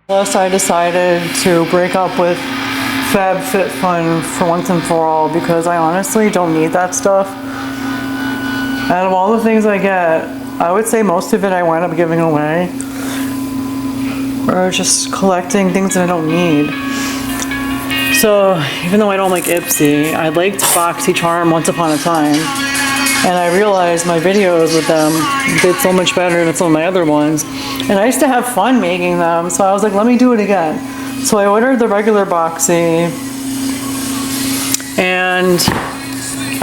Plus, I decided to break up with FabFitFun for once and for all because I honestly don't need that stuff. Out of all the things I get, I would say most of it I wind up giving away or just collecting things that I don't need. So even though I don't like IPSY, I liked BoxyCharm once upon a time. And I realized my videos with them did so much better than some of my other ones. And I used to have fun making them, so I was like, let me do it again. So I ordered the regular Boxy, and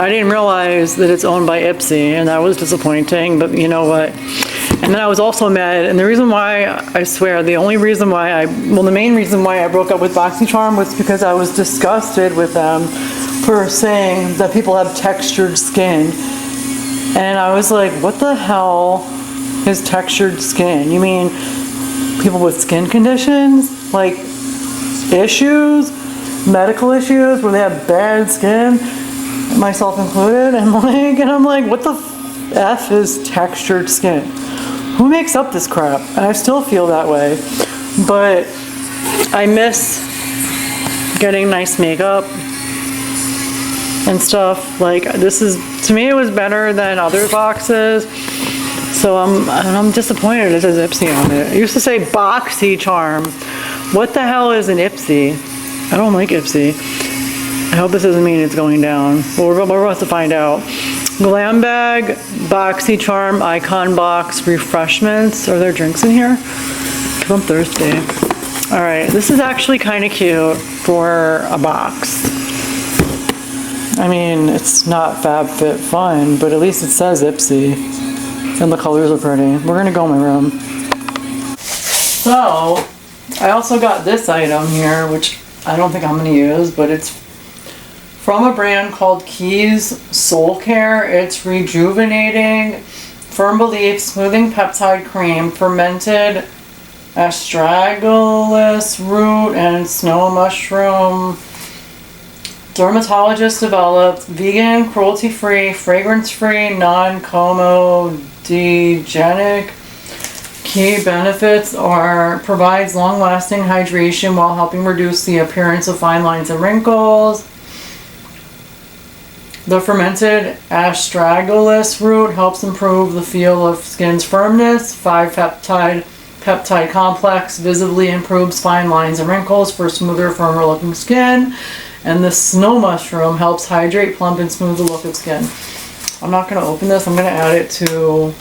I didn't realize that it's owned by IPSY, and that was disappointing, but you know what? And then I was also mad, and the reason why, I swear, the main reason why I broke up with BoxyCharm was because I was disgusted with them for saying that people have textured skin. And I was like, what the hell is textured skin? You mean people with skin conditions? Like issues? Medical issues where they have bad skin? Myself included? And I'm like, what the F is textured skin? Who makes up this crap? And I still feel that way. But I miss getting nice makeup and stuff. Like this is, to me, it was better than other boxes. So I'm disappointed it says IPSY on it. It used to say BoxyCharm. What the hell is an IPSY? I don't like IPSY. I hope this doesn't mean it's going down. Well, we're about to find out. Glam Bag, BoxyCharm, Icon Box, Refreshments. Are there drinks in here? Because I'm thirsty. All right, this is actually kind of cute for a box. I mean, it's not FabFitFun, but at least it says IPSY. And the colors are pretty. We're gonna go in my room. So, I also got this item here, which I don't think I'm gonna use, but it's from a brand called Keys Soul Care. It's rejuvenating, firm belief, smoothing peptide cream, fermented astragalus root and snow mushroom. Dermatologist developed, vegan, cruelty-free, fragrance-free, non-comedogenic. Key benefits are provides long-lasting hydration while helping reduce the appearance of fine lines and wrinkles. The fermented astragalus root helps improve the feel of skin's firmness. 5-peptide complex visibly improves fine lines and wrinkles for smoother, firmer looking skin. And the snow mushroom helps hydrate, plump, and smooth the look of skin. I'm not going to open this. I'm going to add it to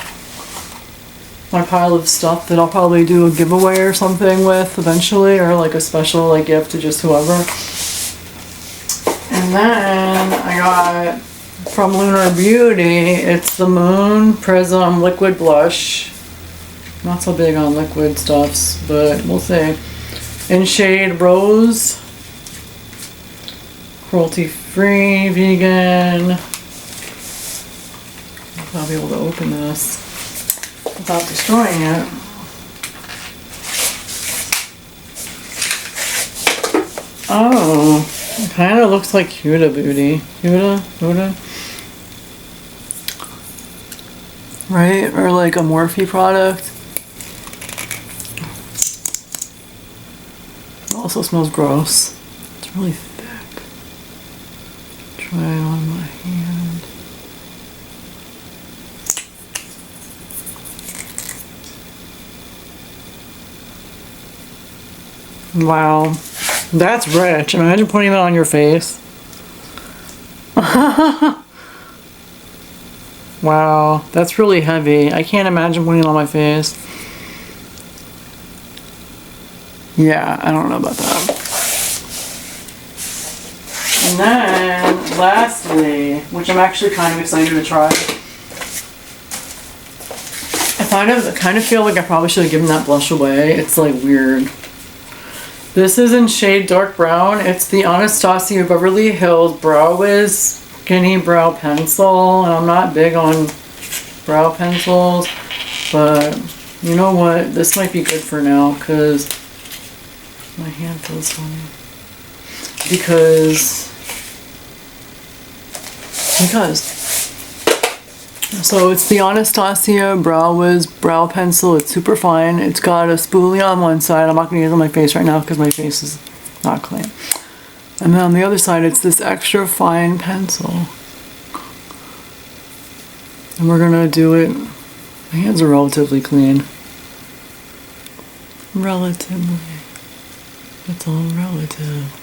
my pile of stuff that I'll probably do a giveaway or something with eventually, or like a special like gift to just whoever. And then I got from Lunar Beauty, it's the Moon Prism Liquid Blush. Not so big on liquid stuffs, but we'll see. In shade Rose. Cruelty-free, vegan. I'll be able to open this without destroying it. Oh, it kind of looks like Huda Beauty. Huda? Right? Or like a Morphe product. It also smells gross. It's really thick. Try it on my hand. Wow, that's rich. Imagine putting that on your face. Wow, that's really heavy. I can't imagine putting it on my face. Yeah, I don't know about that. And then, lastly, which I'm actually kind of excited to try. I kind of feel like I probably should have given that blush away. It's like weird. This is in shade dark brown. It's the Anastasia Beverly Hills Brow Wiz Skinny Brow Pencil. And I'm not big on brow pencils, but you know what? This might be good for now because my hand feels funny. Because So it's the Anastasia Brow Wiz Brow Pencil. It's super fine. It's got a spoolie on one side. I'm not going to use it on my face right now because my face is not clean. And then on the other side, it's this extra fine pencil. And we're going to do it. My hands are relatively clean. Relatively. It's all relative.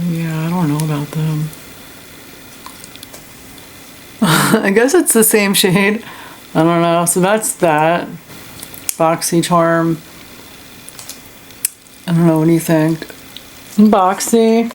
Yeah, I don't know about them. I guess it's the same shade. I don't know. So that's that. BoxyCharm. I don't know. What do you think? Boxy.